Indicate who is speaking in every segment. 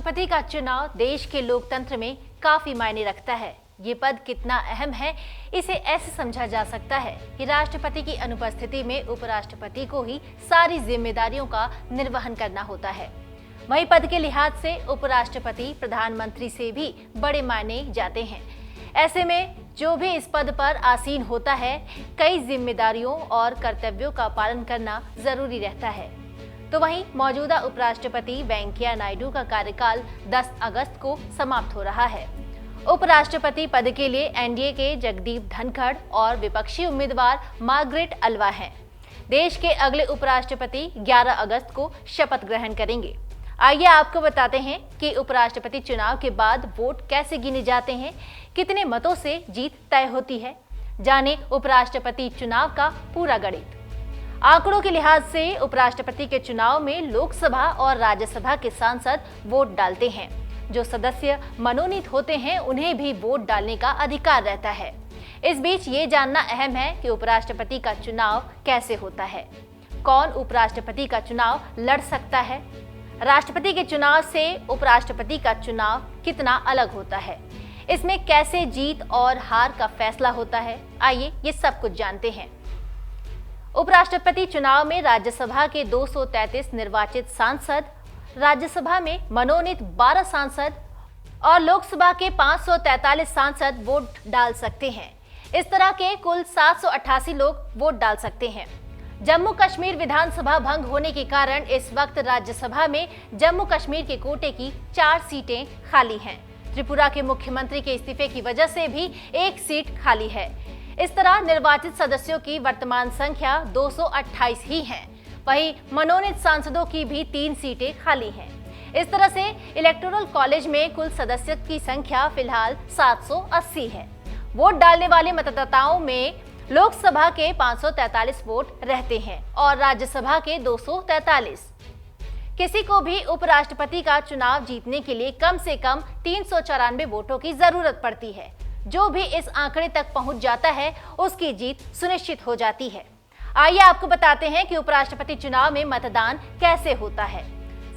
Speaker 1: उपराष्ट्रपति का चुनाव देश के लोकतंत्र में काफी मायने रखता है। ये पद कितना अहम है, इसे ऐसे समझा जा सकता है कि राष्ट्रपति की अनुपस्थिति में उपराष्ट्रपति को ही सारी जिम्मेदारियों का निर्वहन करना होता है। वहीं पद के लिहाज से उपराष्ट्रपति प्रधानमंत्री से भी बड़े माने जाते हैं। ऐसे में जो भी इस पद पर आसीन होता है, कई जिम्मेदारियों और कर्तव्यों का पालन करना जरूरी रहता है। तो वहीं मौजूदा उपराष्ट्रपति वेंकैया नायडू का कार्यकाल 10 अगस्त को समाप्त हो रहा है। उपराष्ट्रपति पद के लिए एनडीए के जगदीप धनखड़ और विपक्षी उम्मीदवार मार्गरेट अल्वा हैं। देश के अगले उपराष्ट्रपति 11 अगस्त को शपथ ग्रहण करेंगे। आइए आपको बताते हैं कि उपराष्ट्रपति चुनाव के बाद वोट कैसे गिने जाते हैं, कितने मतों से जीत तय होती है। जाने उपराष्ट्रपति चुनाव का पूरा गणित। आंकड़ों के लिहाज से उपराष्ट्रपति के चुनाव में लोकसभा और राज्यसभा के सांसद वोट डालते हैं। जो सदस्य मनोनीत होते हैं उन्हें भी वोट डालने का अधिकार रहता है। इस बीच ये जानना अहम है कि उपराष्ट्रपति का चुनाव कैसे होता है, कौन उपराष्ट्रपति का चुनाव लड़ सकता है, राष्ट्रपति के चुनाव से उपराष्ट्रपति का चुनाव कितना अलग होता है, इसमें कैसे जीत और हार का फैसला होता है। आइए ये सब कुछ जानते हैं। उपराष्ट्रपति चुनाव में राज्यसभा के 233 निर्वाचित सांसद, राज्यसभा में मनोनीत 12 सांसद और लोकसभा के 543 सांसद वोट डाल सकते हैं। इस तरह के कुल 788 लोग वोट डाल सकते हैं। जम्मू कश्मीर विधानसभा भंग होने के कारण इस वक्त राज्यसभा में जम्मू कश्मीर के कोटे की 4 सीटें खाली हैं। त्रिपुरा के मुख्यमंत्री के इस्तीफे की वजह से भी 1 सीट खाली है। इस तरह निर्वाचित सदस्यों की वर्तमान संख्या 228 ही है। वहीं मनोनीत सांसदों की भी 3 सीटें खाली हैं। इस तरह से इलेक्टोरल कॉलेज में कुल सदस्यों की संख्या फिलहाल 780 है। वोट डालने वाले मतदाताओं में लोकसभा के 543 वोट रहते हैं और राज्यसभा के 243। किसी को भी उपराष्ट्रपति का चुनाव जीतने के लिए कम से कम 394 वोटों की जरूरत पड़ती है। जो भी इस आंकड़े तक पहुंच जाता है उसकी जीत सुनिश्चित हो जाती है। आइए आपको बताते हैं कि उपराष्ट्रपति चुनाव में मतदान कैसे होता है।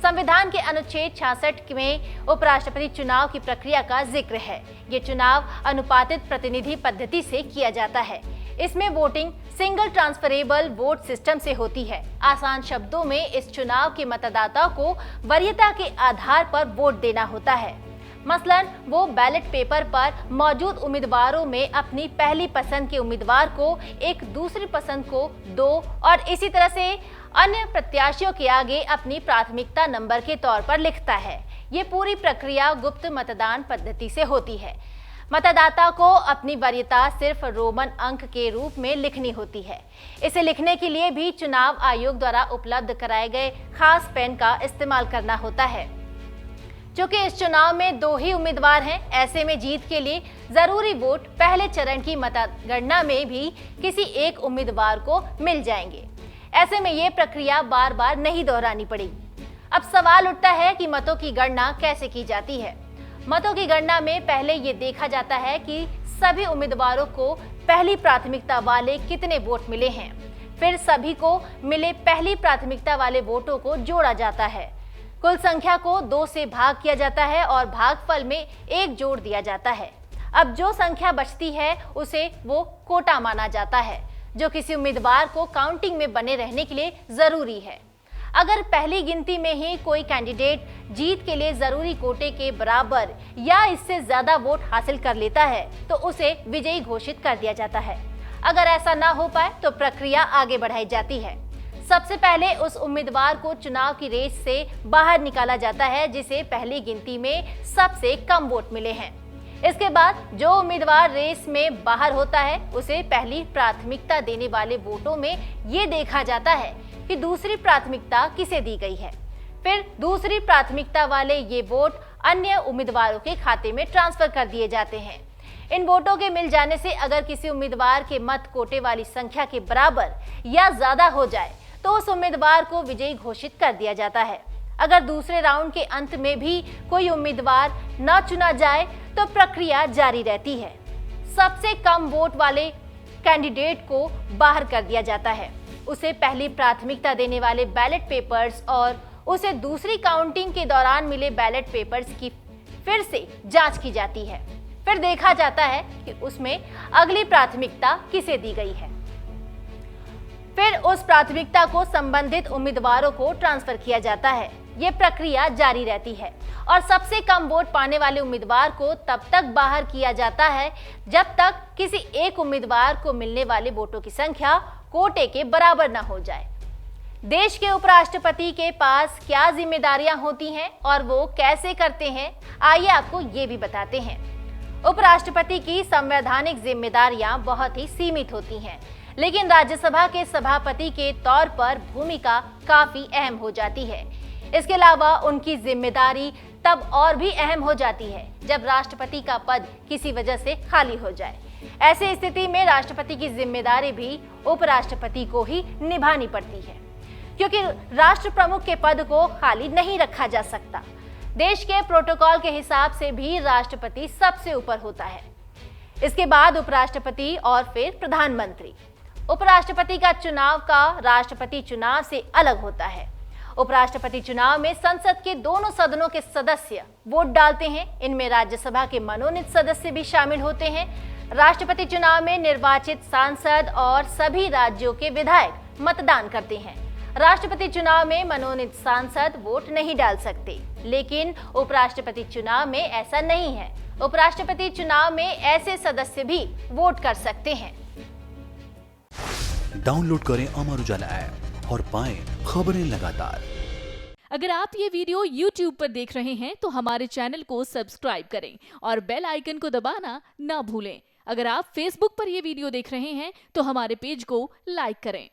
Speaker 1: संविधान के अनुच्छेद 66 में उपराष्ट्रपति चुनाव की प्रक्रिया का जिक्र है। ये चुनाव अनुपातित प्रतिनिधि पद्धति से किया जाता है। इसमें voting single transferable vote system से होती है। आसान शब्दों में इस चुनाव के मतदाता को वरीयता के आधार पर वोट देना होता है। मसलन वो बैलेट पेपर पर मौजूद उम्मीदवारों में अपनी पहली पसंद के उम्मीदवार को एक, दूसरी पसंद को 2 और इसी तरह से अन्य प्रत्याशियों के आगे अपनी प्राथमिकता नंबर के तौर पर लिखता है। ये पूरी प्रक्रिया गुप्त मतदान पद्धति से होती है। मतदाता को अपनी वरीयता सिर्फ रोमन अंक के रूप में लिखनी होती है। इसे लिखने के लिए भी चुनाव आयोग द्वारा उपलब्ध कराए गए खास पेन का इस्तेमाल करना होता है। चूंकि इस चुनाव में 2 ही उम्मीदवार हैं, ऐसे में जीत के लिए जरूरी वोट पहले चरण की मतगणना में भी किसी एक उम्मीदवार को मिल जाएंगे। ऐसे में ये प्रक्रिया बार बार नहीं दोहरानी पड़ेगी। अब सवाल उठता है कि मतों की गणना कैसे की जाती है। मतों की गणना में पहले ये देखा जाता है कि सभी उम्मीदवारों को पहली प्राथमिकता वाले कितने वोट मिले हैं। फिर सभी को मिले पहली प्राथमिकता वाले वोटों को जोड़ा जाता है। कुल संख्या को 2 से भाग किया जाता है और भागफल में 1 जोड़ दिया जाता है। अब जो संख्या बचती है उसे वो कोटा माना जाता है, जो किसी उम्मीदवार को काउंटिंग में बने रहने के लिए जरूरी है। अगर पहली गिनती में ही कोई कैंडिडेट जीत के लिए जरूरी कोटे के बराबर या इससे ज्यादा वोट हासिल कर लेता है तो उसे विजयी घोषित कर दिया जाता है। अगर ऐसा ना हो पाए तो प्रक्रिया आगे बढ़ाई जाती है। सबसे पहले उस उम्मीदवार को चुनाव की रेस से बाहर निकाला जाता है जिसे पहली गिनती में सबसे कम वोट मिले हैं। इसके बाद जो उम्मीदवार रेस में बाहर होता है उसे पहली प्राथमिकता देने वाले वोटों में ये देखा जाता है कि दूसरी प्राथमिकता किसे दी गई है। फिर दूसरी प्राथमिकता वाले ये वोट अन्य उम्मीदवारों के खाते में ट्रांसफर कर दिए जाते हैं। इन वोटों के मिल जाने से अगर किसी उम्मीदवार के मत कोटे वाली संख्या के बराबर या ज्यादा हो जाए तो उस उम्मीदवार को विजयी घोषित कर दिया जाता है। अगर दूसरे राउंड के अंत में भी कोई उम्मीदवार न चुना जाए तो प्रक्रिया जारी रहती है। सबसे कम वोट वाले कैंडिडेट को बाहर कर दिया जाता है। उसे पहली प्राथमिकता देने वाले बैलेट पेपर्स और उसे दूसरी काउंटिंग के दौरान मिले बैलेट पेपर्स की फिर से जांच की जाती है। फिर देखा जाता है कि उसमें अगली प्राथमिकता किसे दी गई है। फिर उस प्राथमिकता को संबंधित उम्मीदवारों को ट्रांसफर किया जाता है। ये प्रक्रिया जारी रहती है और सबसे कम वोट पाने वाले उम्मीदवार को तब तक बाहर किया जाता है जब तक किसी एक उम्मीदवार को मिलने वाले वोटों की संख्या कोटे के बराबर न हो जाए। देश के उपराष्ट्रपति के पास क्या जिम्मेदारियां होती हैं और वो कैसे करते हैं, आइए आपको ये भी बताते हैं। उपराष्ट्रपति की संवैधानिक जिम्मेदारियां बहुत ही सीमित होती हैं, लेकिन राज्यसभा के सभापति के तौर पर भूमिका काफी अहम हो जाती है। इसके अलावा उनकी जिम्मेदारी तब और भी अहम हो जाती है जब राष्ट्रपति का पद किसी वजह से खाली हो जाए। ऐसी स्थिति में राष्ट्रपति की जिम्मेदारी भी उपराष्ट्रपति को ही निभानी पड़ती है, क्योंकि राष्ट्र प्रमुख के पद को खाली नहीं रखा जा सकता। देश के प्रोटोकॉल के हिसाब से भी राष्ट्रपति सबसे ऊपर होता है, इसके बाद उपराष्ट्रपति और फिर प्रधानमंत्री। उपराष्ट्रपति का चुनाव का राष्ट्रपति चुनाव से अलग होता है। उपराष्ट्रपति चुनाव में संसद के दोनों सदनों के सदस्य वोट डालते हैं। इनमें राज्यसभा के मनोनीत सदस्य भी शामिल होते हैं। राष्ट्रपति चुनाव में निर्वाचित सांसद और सभी राज्यों के विधायक मतदान करते हैं। राष्ट्रपति चुनाव में मनोनीत सांसद वोट नहीं डाल सकते, लेकिन उपराष्ट्रपति चुनाव में ऐसा नहीं है। उपराष्ट्रपति चुनाव में ऐसे सदस्य भी वोट कर सकते हैं।
Speaker 2: डाउनलोड करें अमर उजाला ऐप और पाएं खबरें लगातार।
Speaker 3: अगर आप ये वीडियो YouTube पर देख रहे हैं तो हमारे चैनल को सब्सक्राइब करें और बेल आइकन को दबाना ना भूलें। अगर आप Facebook पर ये वीडियो देख रहे हैं तो हमारे पेज को लाइक करें।